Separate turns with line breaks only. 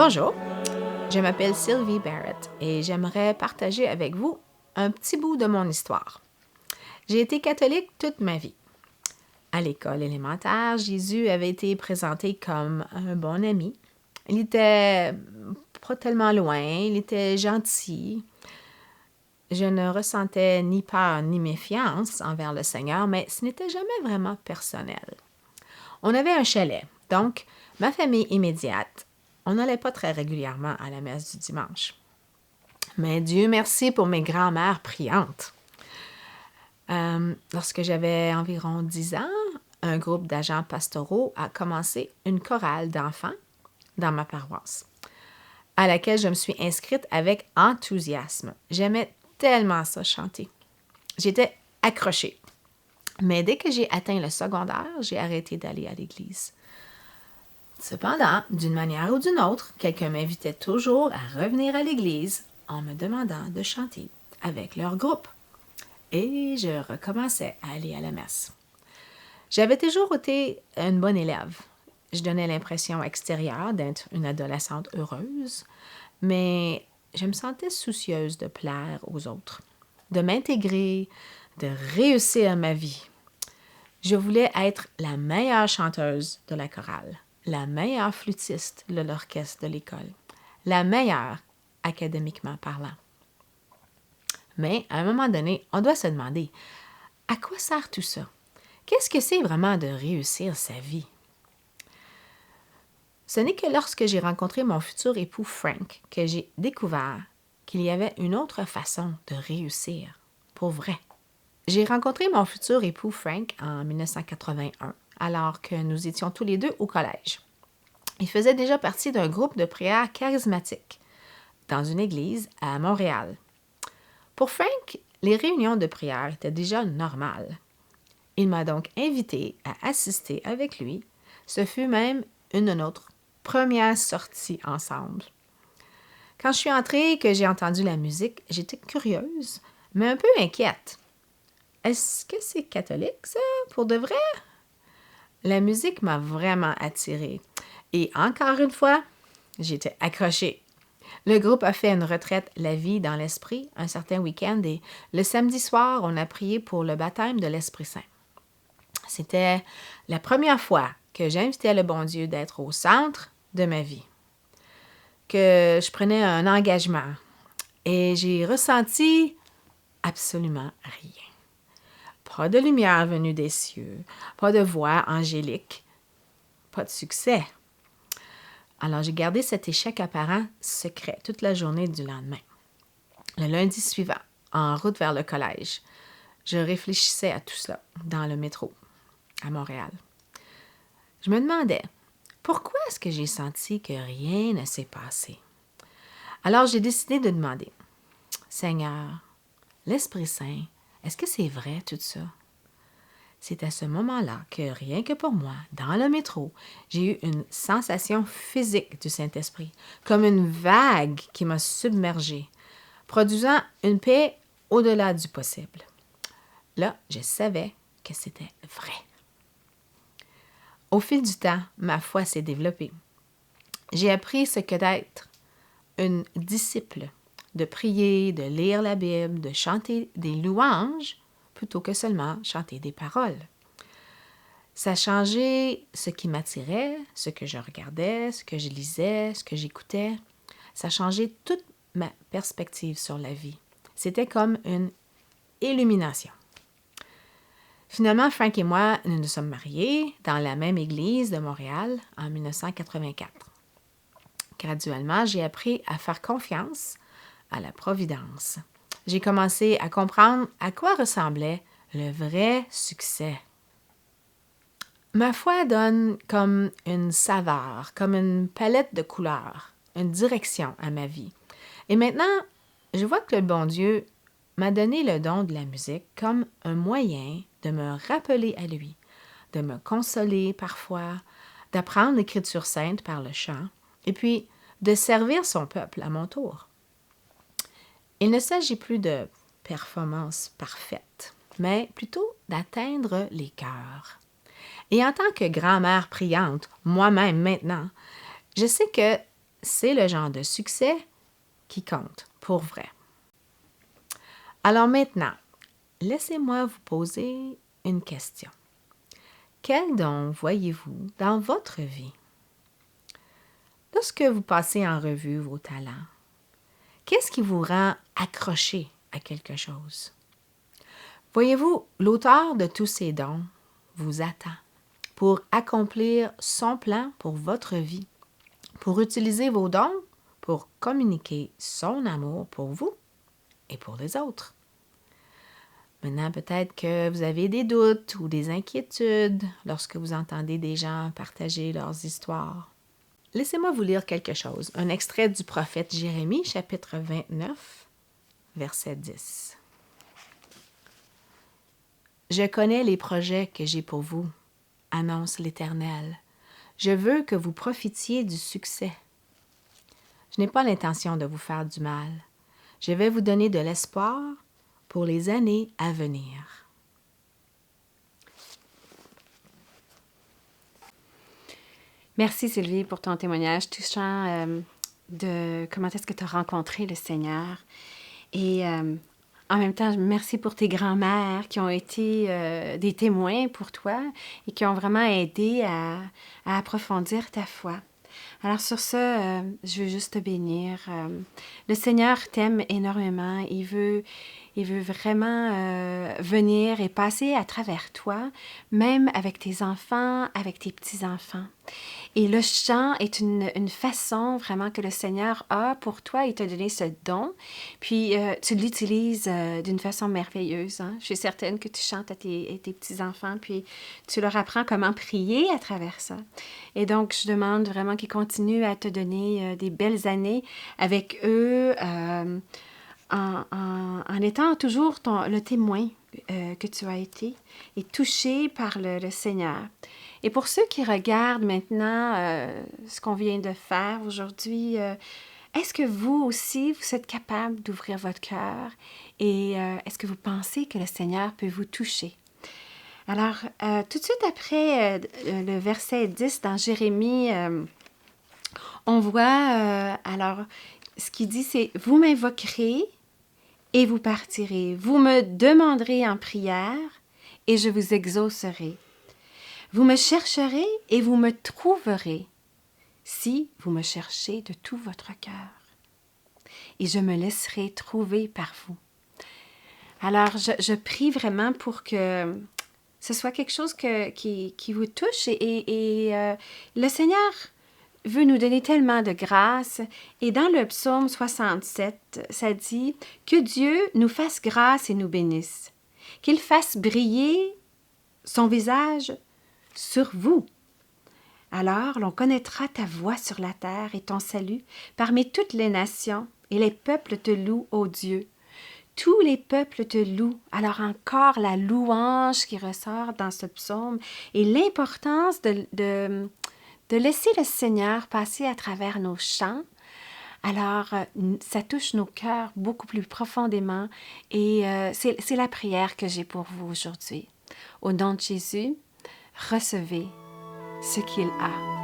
Bonjour, je m'appelle Sylvie Barrett et j'aimerais partager avec vous un petit bout de mon histoire. J'ai été catholique toute ma vie. À l'école élémentaire, Jésus avait été présenté comme un bon ami. Il était pas tellement loin, il était gentil. Je ne ressentais ni peur ni méfiance envers le Seigneur, mais ce n'était jamais vraiment personnel. On avait un chalet, donc ma famille immédiate. On n'allait pas très régulièrement à la messe du dimanche. Mais Dieu merci pour mes grands-mères priantes. Lorsque j'avais environ 10 ans, un groupe d'agents pastoraux a commencé une chorale d'enfants dans ma paroisse, à laquelle je me suis inscrite avec enthousiasme. J'aimais tellement ça chanter. J'étais accrochée. Mais dès que j'ai atteint le secondaire, j'ai arrêté d'aller à l'église. Cependant, d'une manière ou d'une autre, quelqu'un m'invitait toujours à revenir à l'église en me demandant de chanter avec leur groupe. Et je recommençais à aller à la messe. J'avais toujours été une bonne élève. Je donnais l'impression extérieure d'être une adolescente heureuse, mais je me sentais soucieuse de plaire aux autres, de m'intégrer, de réussir ma vie. Je voulais être la meilleure chanteuse de la chorale, la meilleure flûtiste de l'orchestre de l'école, la meilleure académiquement parlant. Mais à un moment donné, on doit se demander, à quoi sert tout ça? Qu'est-ce que c'est vraiment de réussir sa vie? Ce n'est que lorsque j'ai rencontré mon futur époux Frank que j'ai découvert qu'il y avait une autre façon de réussir, pour vrai. J'ai rencontré mon futur époux Frank en 1981, alors que nous étions tous les deux au collège. Il faisait déjà partie d'un groupe de prière charismatique dans une église à Montréal. Pour Frank, les réunions de prière étaient déjà normales. Il m'a donc invité à assister avec lui. Ce fut même une de notre première sortie ensemble. Quand je suis entrée et que j'ai entendu la musique, j'étais curieuse, mais un peu inquiète. Est-ce que c'est catholique, ça, pour de vrai? La musique m'a vraiment attirée. Et encore une fois, j'étais accrochée. Le groupe a fait une retraite La vie dans l'esprit un certain week-end et le samedi soir, on a prié pour le baptême de l'Esprit Saint. C'était la première fois que j'invitais le bon Dieu d'être au centre de ma vie, que je prenais un engagement et j'ai ressenti absolument rien. Pas de lumière venue des cieux, pas de voix angélique, pas de succès. Alors j'ai gardé cet échec apparent secret toute la journée du lendemain. Le lundi suivant, en route vers le collège, je réfléchissais à tout cela dans le métro à Montréal. Je me demandais, pourquoi est-ce que j'ai senti que rien ne s'est passé? Alors j'ai décidé de demander, Seigneur, l'Esprit Saint, est-ce que c'est vrai tout ça? C'est à ce moment-là que, rien que pour moi, dans le métro, j'ai eu une sensation physique du Saint-Esprit, comme une vague qui m'a submergée, produisant une paix au-delà du possible. Là, je savais que c'était vrai. Au fil du temps, ma foi s'est développée. J'ai appris ce que d'être une disciple, de prier, de lire la Bible, de chanter des louanges, plutôt que seulement chanter des paroles. Ça a changé ce qui m'attirait, ce que je regardais, ce que je lisais, ce que j'écoutais. Ça a changé toute ma perspective sur la vie. C'était comme une illumination. Finalement, Frank et moi, nous nous sommes mariés dans la même église de Montréal en 1984. Graduellement, j'ai appris à faire confiance à la providence. J'ai commencé à comprendre à quoi ressemblait le vrai succès. Ma foi donne comme une saveur, comme une palette de couleurs, une direction à ma vie. Et maintenant, je vois que le bon Dieu m'a donné le don de la musique comme un moyen de me rappeler à lui, de me consoler parfois, d'apprendre l'Écriture sainte par le chant, et puis de servir son peuple à mon tour. Il ne s'agit plus de performance parfaite, mais plutôt d'atteindre les cœurs. Et en tant que grand-mère priante, moi-même maintenant, je sais que c'est le genre de succès qui compte pour vrai. Alors maintenant, laissez-moi vous poser une question. Quel don voyez-vous dans votre vie? Lorsque vous passez en revue vos talents, qu'est-ce qui vous rend accroché à quelque chose? Voyez-vous, l'auteur de tous ces dons vous attend pour accomplir son plan pour votre vie, pour utiliser vos dons pour communiquer son amour pour vous et pour les autres. Maintenant, peut-être que vous avez des doutes ou des inquiétudes lorsque vous entendez des gens partager leurs histoires. Laissez-moi vous lire quelque chose, un extrait du prophète Jérémie, chapitre 29, verset 10. « Je connais les projets que j'ai pour vous, annonce l'Éternel. Je veux que vous profitiez du succès. Je n'ai pas l'intention de vous faire du mal. Je vais vous donner de l'espoir pour les années à venir. »
Merci Sylvie pour ton témoignage touchant de comment est-ce que tu as rencontré le Seigneur. Et en même temps, merci pour tes grands-mères qui ont été des témoins pour toi et qui ont vraiment aidé à approfondir ta foi. Alors sur ce, je veux juste te bénir. Le Seigneur t'aime énormément. Il veut vraiment venir et passer à travers toi, même avec tes enfants, avec tes petits-enfants. Et le chant est une façon vraiment que le Seigneur a pour toi. Il t'a donné ce don, puis tu l'utilises d'une façon merveilleuse. Hein? Je suis certaine que tu chantes à tes petits-enfants, puis tu leur apprends comment prier à travers ça. Et donc, je demande vraiment qu'ils continuent à te donner des belles années avec eux, en étant toujours le témoin que tu as été et touché par le Seigneur. Et pour ceux qui regardent maintenant ce qu'on vient de faire aujourd'hui, est-ce que vous aussi, vous êtes capable d'ouvrir votre cœur et est-ce que vous pensez que le Seigneur peut vous toucher? Alors, tout de suite après le verset 10 dans Jérémie, on voit, alors, ce qu'il dit, c'est « Vous m'invoquerez et vous partirez. Vous me demanderez en prière et je vous exaucerai. Vous me chercherez et vous me trouverez, si vous me cherchez de tout votre cœur. Et je me laisserai trouver par vous. » Alors, je prie vraiment pour que ce soit quelque chose qui vous touche et le Seigneur veut nous donner tellement de grâce. Et dans le psaume 67, ça dit « Que Dieu nous fasse grâce et nous bénisse, qu'il fasse briller son visage sur vous. Alors l'on connaîtra ta voix sur la terre et ton salut parmi toutes les nations, et les peuples te louent, ô Dieu. Tous les peuples te louent. » Alors encore la louange qui ressort dans ce psaume et l'importance de laisser le Seigneur passer à travers nos chants. Alors, ça touche nos cœurs beaucoup plus profondément et c'est la prière que j'ai pour vous aujourd'hui. Au nom de Jésus, recevez ce qu'il a